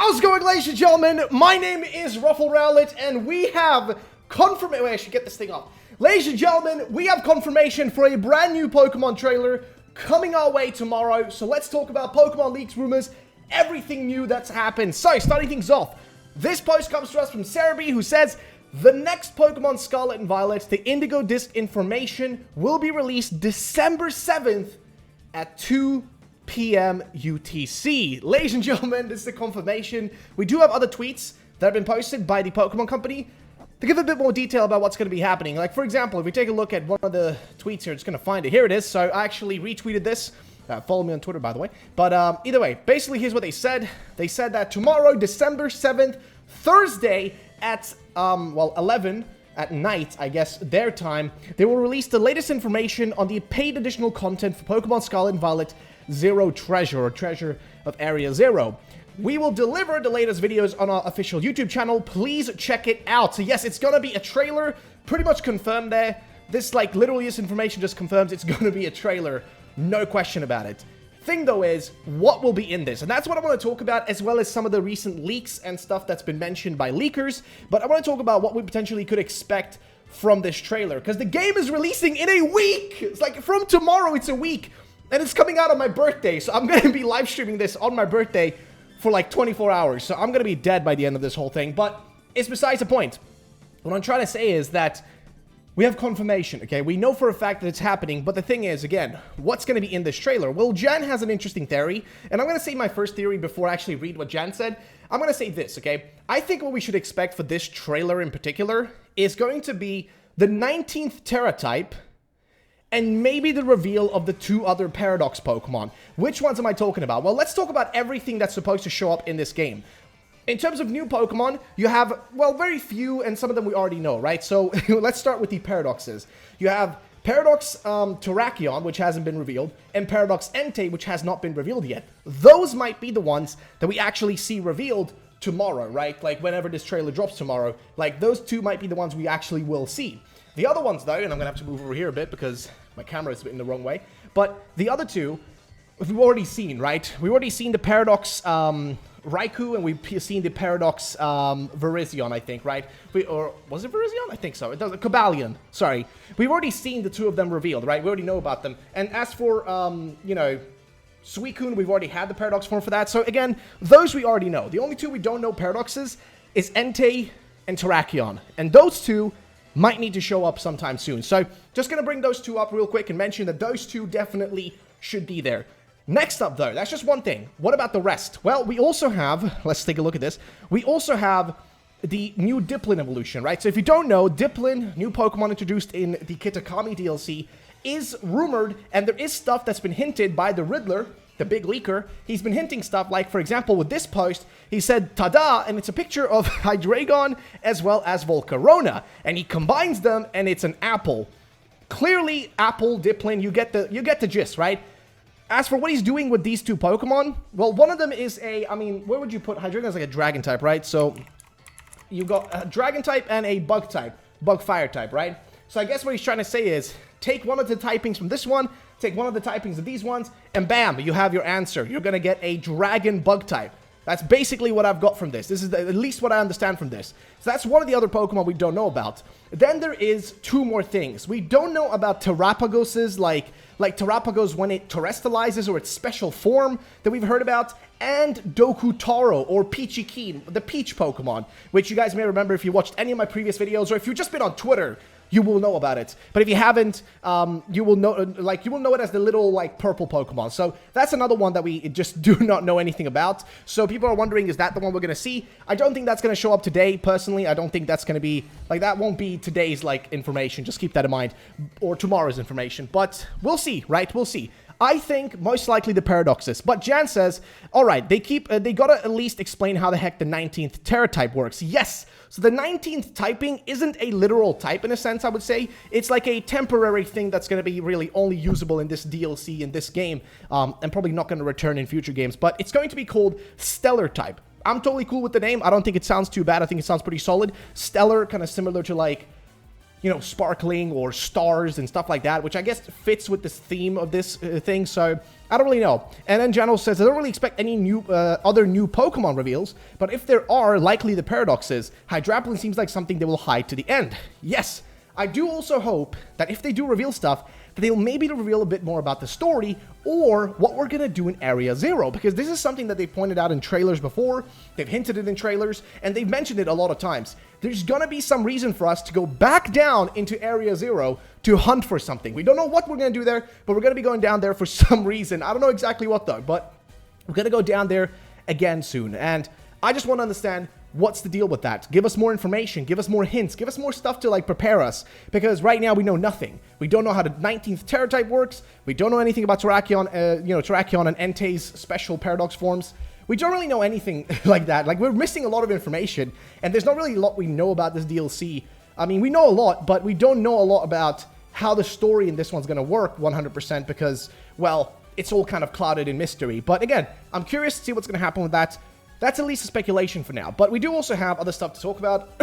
How's it going, ladies and gentlemen? My name is RuffledRowlit, and we have confirmation. Wait, I should get this thing off. Ladies and gentlemen, we have confirmation for a brand new Pokemon trailer coming our way tomorrow. So let's talk about Pokemon leaks, rumors, everything new that's happened. So, starting things off, this post comes to us from Cerebi, who says, the next Pokemon Scarlet and Violet, the Indigo disc information, will be released December 7th at 2 p.m. UTC. Ladies and gentlemen, this is the confirmation. We do have other tweets that have been posted by the Pokemon Company to give a bit more detail about what's going to be happening. Like, for example, if we take a look at one of the tweets here, it's going to find it. Here it is. So I actually retweeted this. Follow me on Twitter, by the way. But either way, basically, here's what they said. They said that tomorrow, December 7th, Thursday, at, 11 at night, I guess, their time, they will release the latest information on the paid additional content for Pokemon Scarlet and Violet Zero Treasure, or Treasure of Area Zero. We will deliver the latest videos on our official YouTube channel. Please check it out. So yes, it's gonna be a trailer, pretty much confirmed there. This, like, literally this information just confirms it's gonna be a trailer. No question about it. Thing, though, is what will be in this, and that's what I want to talk about, as well as some of the recent leaks and stuff that's been mentioned by leakers. But I want to talk about what we potentially could expect from this trailer, because the game is releasing in a week. It's like from tomorrow, it's a week, and it's coming out on my birthday, so I'm going to be live streaming this on my birthday for like 24 hours, so I'm going to be dead by the end of this whole thing. But it's besides the point. What I'm trying to say is that we have confirmation, okay? We know for a fact that it's happening, but the thing is, again, what's going to be in this trailer? Well, Jan has an interesting theory, and I'm going to say my first theory before I actually read what Jan said. I'm going to say this, okay? I think what we should expect for this trailer in particular is going to be the 19th Terra type, and maybe the reveal of the two other Paradox Pokemon. Which ones am I talking about? Well, let's talk about everything that's supposed to show up in this game. In terms of new Pokemon, you have, well, very few, and some of them we already know, right? So, let's start with the Paradoxes. You have Paradox Terrakion, which hasn't been revealed, and Paradox Entei, which has not been revealed yet. Those might be the ones that we actually see revealed tomorrow, right? Like, whenever this trailer drops tomorrow, like, those two might be the ones we actually will see. The other ones, though, and I'm gonna have to move over here a bit because my camera is in the wrong way, but the other two, we've already seen, right? We've already seen the Paradox Raikou, and we've seen the Paradox Virizion, I think, right? Or was it Virizion? I think so. It does. Cobalion. Sorry. We've already seen the two of them revealed, right? We already know about them. And as for, you know, Suicune, we've already had the Paradox form for that. So again, those we already know. The only two we don't know Paradoxes is Entei and Terrakion. And those two might need to show up sometime soon. So just going to bring those two up real quick and mention that those two definitely should be there. Next up, though, that's just one thing. What about the rest? Well, we also have, let's take a look at this. We also have the new Dipplin evolution, right? So if you don't know, Dipplin, new Pokemon introduced in the Kitakami DLC, is rumored, and there is stuff that's been hinted by the Riddler, the big leaker. He's been hinting stuff like, for example, with this post, he said, tada, and it's a picture of Hydreigon as well as Volcarona, and he combines them, and it's an apple. Clearly, apple, Dipplin, you get the gist, right? As for what he's doing with these two Pokemon, well, one of them is a, I mean, where would you put Hydreigon? Is like a dragon type, right? So you got a dragon type and a bug type, bug fire type, right? So I guess what he's trying to say is take one of the typings from this one, take one of the typings of these ones, and bam, you have your answer. You're going to get a dragon bug type. That's basically what I've got from this. This is at least what I understand from this. So that's one of the other Pokemon we don't know about. Then there is two more things. We don't know about Terrapagos's, like Terrapagos when it terrestrializes, or its special form that we've heard about, and Dokutaro, or Peachy, the Peach Pokemon, which you guys may remember if you watched any of my previous videos, or if you've just been on Twitter, you will know about it. But if you haven't, you will know it as the little, like, purple Pokemon. So that's another one that we just do not know anything about. So people are wondering, is that the one we're going to see? I don't think that's going to show up today, personally. I don't think that's going to be, like, that won't be today's, like, information. Just keep that in mind. Or tomorrow's information. But we'll see, right? We'll see. I think most likely the Paradoxes. But Jan says, alright, they gotta at least explain how the heck the 19th Terra type works. Yes, so the 19th typing isn't a literal type in a sense, I would say. It's like a temporary thing that's gonna be really only usable in this DLC, in this game, and probably not gonna return in future games. But it's going to be called Stellar type. I'm totally cool with the name. I don't think it sounds too bad. I think it sounds pretty solid. Stellar, kind of similar to, like, you know, sparkling or stars and stuff like that, which I guess fits with this theme of this thing, so I don't really know. And then Jano says, I don't really expect any new, other new Pokemon reveals, but if there are, likely the paradoxes. Hydraplin seems like something they will hide to the end. Yes, I do also hope that if they do reveal stuff, that they'll maybe reveal a bit more about the story or what we're gonna do in Area Zero, because this is something that they pointed out in trailers before, they've hinted it in trailers, and they've mentioned it a lot of times. There's gonna be some reason for us to go back down into Area Zero to hunt for something. We don't know what we're gonna do there, but we're gonna be going down there for some reason. I don't know exactly what though, but we're gonna go down there again soon, and I just want to understand what's the deal with that. Give us more information, give us more hints, give us more stuff to like prepare us, because right now we know nothing. We don't know how the 19th Terra type works, we don't know anything about Terrakion, you know, Terrakion and Entei's special paradox forms. We don't really know anything like that. Like, we're missing a lot of information, and there's not really a lot we know about this DLC. I mean, we know a lot, but we don't know a lot about how the story in this one's gonna work 100% because, well, it's all kind of clouded in mystery. But again, I'm curious to see what's gonna happen with that. That's at least a speculation for now, but we do also have other stuff to talk about.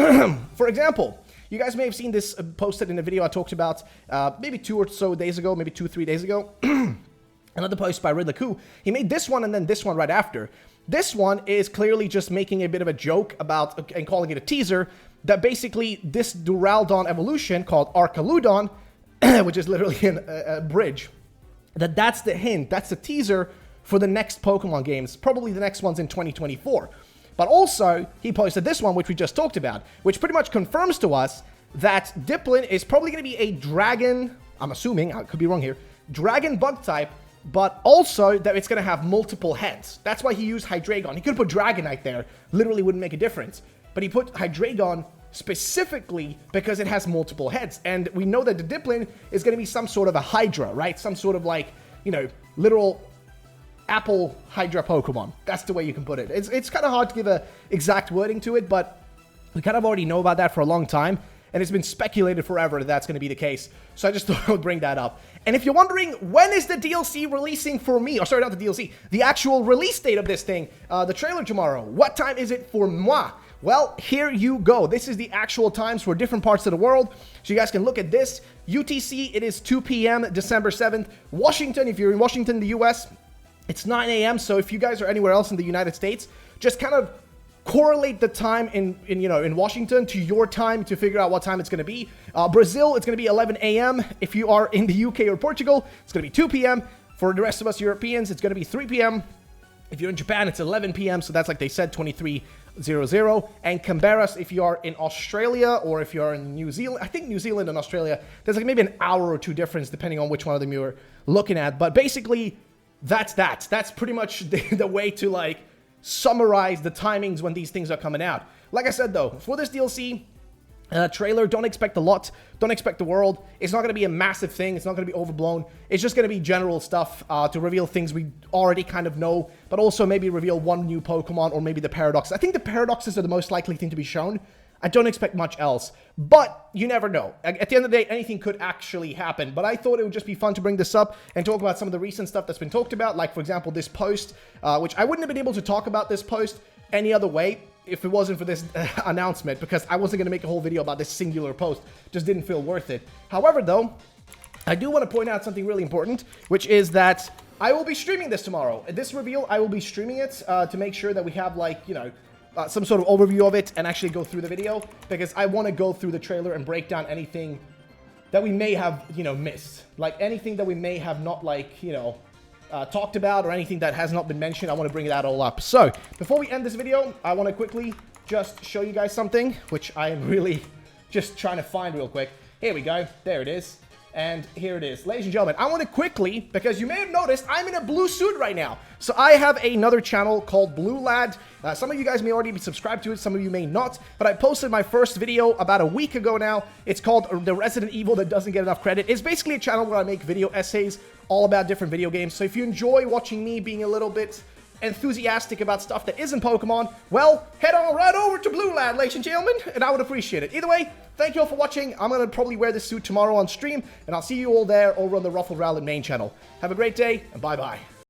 For example, you guys may have seen this posted in a video I talked about maybe 2 or so days ago, maybe 2-3 days ago. Another post by Ridley Koo. He made this one and then this one right after. This one is clearly just making a bit of a joke about, and calling it a teaser, that basically this Duraludon evolution called Archaludon, which is literally a bridge, that's the hint, that's the teaser for the next Pokemon games, probably the next ones in 2024. But also, he posted this one, which we just talked about, which pretty much confirms to us that Dipplin is probably going to be a dragon, I'm assuming, I could be wrong here, dragon bug type, but also that it's going to have multiple heads. That's why he used Hydreigon. He could put Dragonite there, literally wouldn't make a difference. But he put Hydreigon specifically because it has multiple heads. And we know that the Dipplin is going to be some sort of a Hydra, right? Some sort of like, you know, literal Apple Hydra Pokemon. That's the way you can put it. It's kind of hard to give a exact wording to it, but we kind of already know about that for a long time, and it's been speculated forever that that's going to be the case. So I just thought I would bring that up. And if you're wondering, when is the DLC releasing for me? Or sorry, not the DLC, the actual release date of this thing, the trailer tomorrow. What time is it for moi? Well, here you go. This is the actual times for different parts of the world. So you guys can look at this. UTC, it is 2 p.m. December 7th. Washington, if you're in Washington, the US, it's 9 a.m. So if you guys are anywhere else in the United States, just kind of correlate the time in Washington to your time to figure out what time it's going to be. Brazil, it's going to be 11 a.m. If you are in the UK or Portugal, it's going to be 2 p.m. For the rest of us Europeans, it's going to be 3 p.m. If you're in Japan, it's 11 p.m. So that's, like they said, 23:00. And Canberra, if you are in Australia or if you're in New Zealand, I think New Zealand and Australia, there's like maybe an hour or two difference depending on which one of them you're looking at. But basically, that's pretty much the way to like summarize the timings when these things are coming out. Like I said though, for this DLC trailer, don't expect a lot, don't expect the world. It's not going to be a massive thing, it's not going to be overblown. It's just going to be general stuff to reveal things we already kind of know, but also maybe reveal one new Pokemon or maybe the paradox. I think the paradoxes are the most likely thing to be shown. I don't expect much else, but you never know. At the end of the day, anything could actually happen, but I thought it would just be fun to bring this up and talk about some of the recent stuff that's been talked about, like, for example, this post, which I wouldn't have been able to talk about this post any other way if it wasn't for this announcement, because I wasn't going to make a whole video about this singular post. Just didn't feel worth it. However, though, I do want to point out something really important, which is that I will be streaming this tomorrow. This reveal, I will be streaming it to make sure that we have, like, you know, some sort of overview of it and actually go through the video, because I want to go through the trailer and break down anything that we may have, you know, missed. Like, anything that we may have not, like, you know, talked about, or anything that has not been mentioned. I want to bring that all up. So, before we end this video, I want to quickly just show you guys something, which I am really just trying to find real quick. Here we go. There it is. And here it is. Ladies and gentlemen, I want to quickly, because you may have noticed, I'm in a blue suit right now. So I have another channel called Blue Lad. Some of you guys may already be subscribed to it, some of you may not. But I posted my first video about a week ago now. It's called The Resident Evil That Doesn't Get Enough Credit. It's basically a channel where I make video essays all about different video games. So if you enjoy watching me being a little bit enthusiastic about stuff that isn't Pokemon, well, head on right over to Blue Lad, ladies and gentlemen, and I would appreciate it. Either way, thank you all for watching. I'm going to probably wear this suit tomorrow on stream, and I'll see you all there over on the RuffledRowlit main channel. Have a great day, and bye-bye.